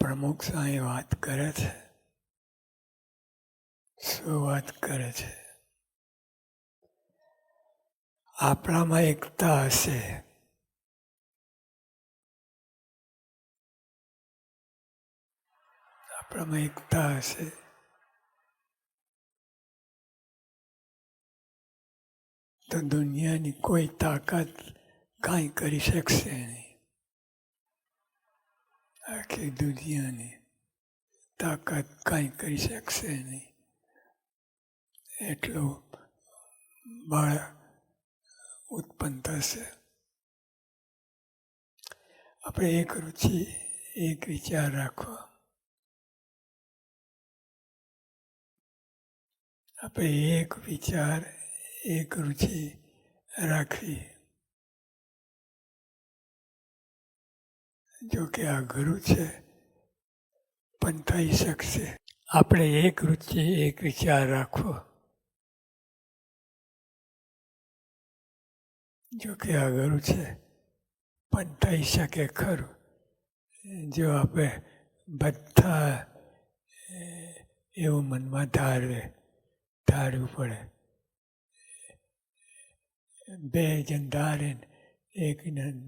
પ્રમુખ સાંઈ વાત કરે છે. શું વાત કરે છે? આપણામાં એકતા હશે, આપણામાં એકતા હશે તો દુનિયાની કોઈ તાકાત કાંઈ કરી શકશે નહીં. આખી દુનિયાની તાકાત કાંઈ કરી શકશે નહીં. એટલું બળ ઉત્પન્ન થશે. આપણે એક રુચિ, એક વિચાર રાખવો. આપણે એક વિચાર, એક રુચિ રાખવી. જો કે આ અઘરું છે, પણ થઈ શકશે. આપણે એક રુચિ, એક વિચાર રાખવો. જો કે અઘરું છે, પણ થઈ શકે ખરું. જો આપણે બધા એવું મનમાં ધારવું પડે. બે જણ ધારે એક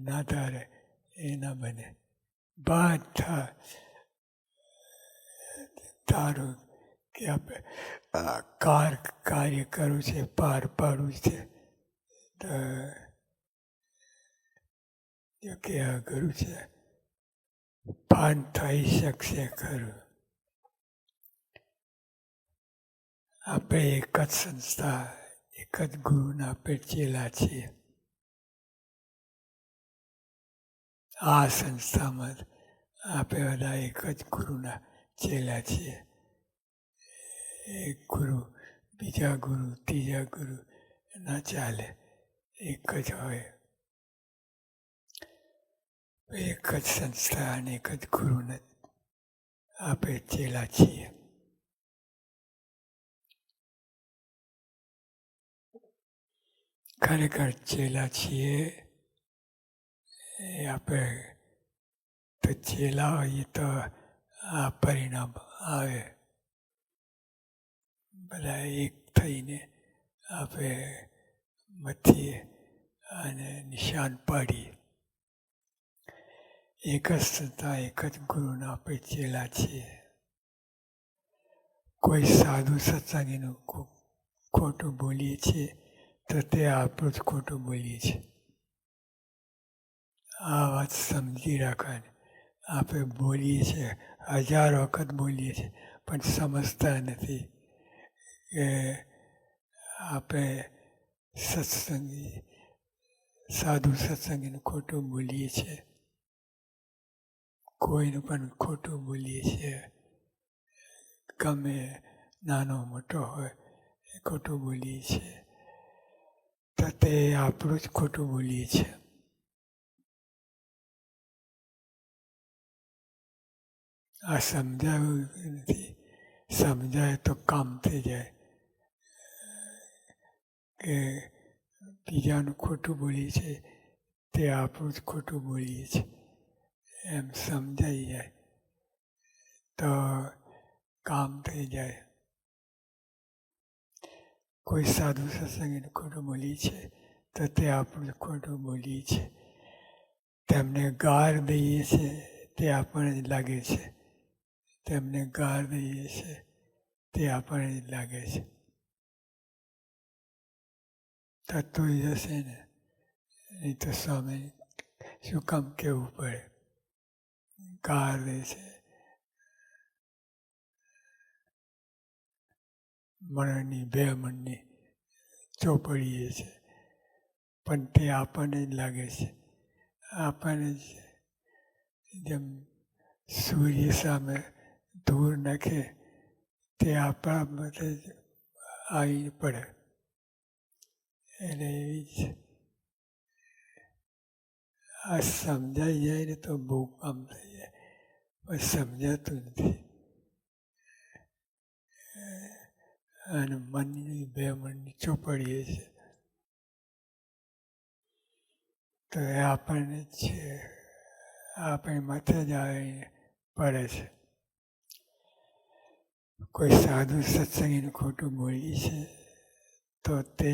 ના ધારે એ ના બને. બધા ધારો કે આપણે કાર્ય કરવું છે, પાર પાડવું છે. તો જો કે અઘરું છે, પણ થઈ શકશે ખરું. આપણે એક જ સંસ્થા, એક જ ગુરુના આપણે ચેલા છીએ. આ સંસ્થામાં આપણે બધા એક જ ગુરુના ચેલા છીએ. એક ગુરુ, બીજા ગુરુ, ત્રીજા ગુરુ ના ચાલે, એક જ હોય. એક જ સંસ્થા અને એક જ ગુરુના આપણે ચેલા છીએ. ખરેખર ચેલા છીએ એ આપણે તો ચેલા હોઈએ તો આ પરિણામ આવે. બધા એક થઈને આપણે મથીએ અને નિશાન પાડીએ. એક જ સંસ્થા, એક જ ગુરુના આપણે ચેલા છીએ. કોઈ સાધુ સત્સંગીનું ખોટું બોલીએ છીએ તો તે આપણું જ ખોટું બોલીએ છીએ. આ વાત સમજી રાખવાની. આપણે બોલીએ છીએ, 1000 વખત બોલીએ છીએ, પણ સમજતા નથી કે આપણે સાધુ સત્સંગીનું ખોટું બોલીએ છીએ. કોઈનું પણ ખોટું બોલીએ છીએ. ગમે નાનો મોટો હોય એ ખોટું બોલીએ છીએ તો તે આપણું જ ખોટું બોલીએ છીએ. આ સમજાવ્યું નથી. સમજાય તો કામ થઈ જાય કે બીજાનું ખોટું બોલીએ છીએ તે આપણું જ ખોટું બોલીએ છીએ. એમ સમજાઈ જાય તો કામ થઈ જાય. કોઈ સાધુ સત્સંગીનું ખોટું બોલીએ છીએ તો તે આપણું ખોટું બોલીએ છીએ. તેમને ગાર દઈએ છીએ તે આપણને લાગે છે. તેમને ગાર દઈએ છીએ તે આપણને લાગે છે. થતું જશે ને, નહીં તો સ્વામી શું કામ કહેવું પડે? ગાર દે છે, મણની 2 મણની ચોપડીએ છે, પણ તે આપણને જ લાગે છે. આપણને જેમ સૂર્ય સામે ધૂળ નાખે તે આપણા માટે જ આવી પડે. એટલે એવી જ આ સમજાઈ જાય ને તો બહુ કામ થઈ જાય, પણ સમજાતું નથી. અને મનની બે મનની ચોપડીએ છે તો એ આપણને છે આપણે માથે જ આવીને પડે છે. કોઈ સાધુ સત્સંગીનું ખોટું બોલીએ છે તો તે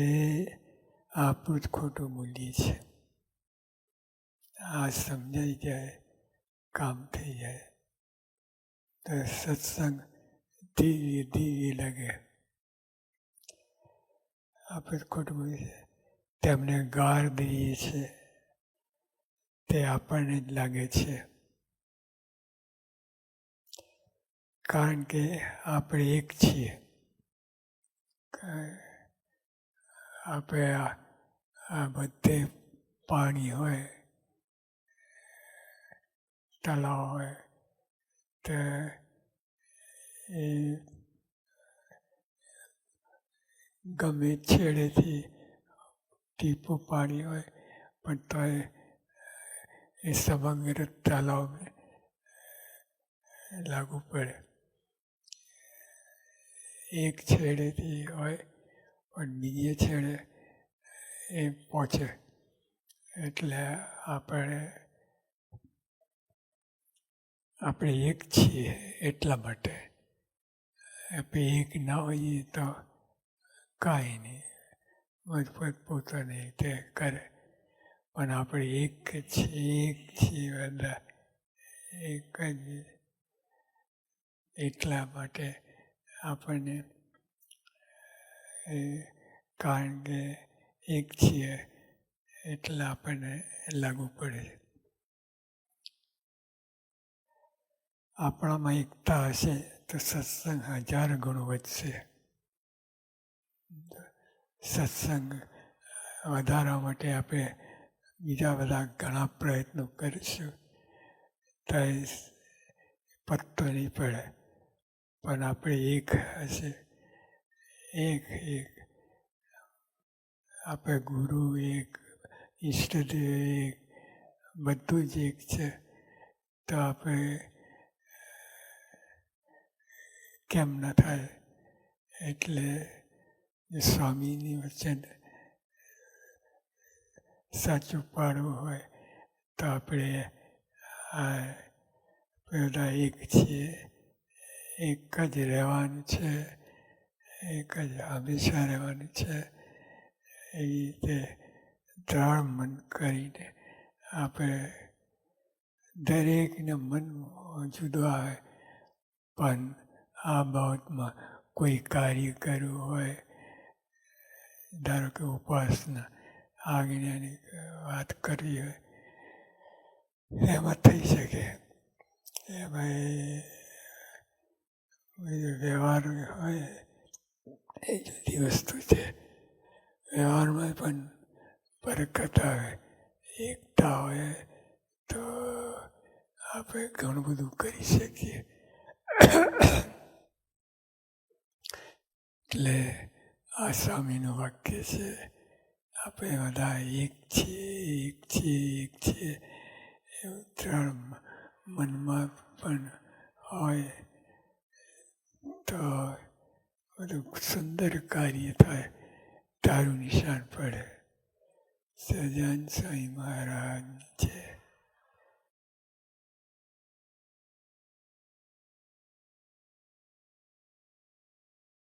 આપણું જ ખોટું બોલીએ છે. આ સમજાઈ જાય, કામ થઈ જાય તો સત્સંગ દિવ્ય દિવ્ય લાગે. આપણે ખોટું બોલીએ છીએ, તેમને ગાર દઈએ છીએ તે આપણને જ લાગે છે. કારણ કે આપણે એક છીએ. આપણે આ બધે પાણી હોય, તળાવ હોય તો એ ગમે છેડેથી ટીપું પાણી હોય પણ તો એ સમગ્ર તળાવને લાગુ પડે. એક છેડેથી હોય પણ બીજે છેડે એ પહોંચે. એટલે આપણે એક છીએ એટલા માટે. આપણે એક ના હોઈએ તો કાંઈ નહીં, મજબૂત પોતાની રીતે કરે. પણ આપણે એક છીએ બધા એક જ. એટલા માટે આપણને કારણ કે એક છીએ એટલે આપણને લાગુ પડે છે. આપણામાં એકતા હશે તો સત્સંગ 1000 ગણો વધશે. સત્સંગ વધારવા માટે આપણે બીજા બધા ઘણા પ્રયત્નો કરીશું તો પત્તો નહીં પડે. પણ આપણે એક હશે, એક આપણે ગુરુ એક, ઈષ્ટદેવ એક, બધું જ એક છે તો આપણે કેમ ન થાય. એટલે સ્વામીની વચન સાચું પાડવું હોય તો આપણે બધા એક છીએ, એક જ રહેવાનું છે, એક જ હંમેશા રહેવાનું છે. એ રીતે દ્રઢ મન કરીને આપણે દરેકને મન જુદો આવે પણ આ બાબતમાં કોઈ કાર્ય કરવું હોય, ધારો કે ઉપાસના આજ્ઞાની વાત કરવી હોય એમાં થઈ શકે. એમાં વ્યવહાર હોય એ જુદી વસ્તુ છે. વ્યવહારમાં પણ બરકત આવે, એકતા હોય તો આપણે ઘણું બધું કરી શકીએ. એટલે આ સ્વામીનું વાક્ય છે, આપણે બધા એક છીએ એવું ત્રણ મનમાં પણ હોય તો બધું સુંદર કાર્ય થાય, તારું નિશાન પડે. સહજાનંદ સ્વામી મહારાજ છે.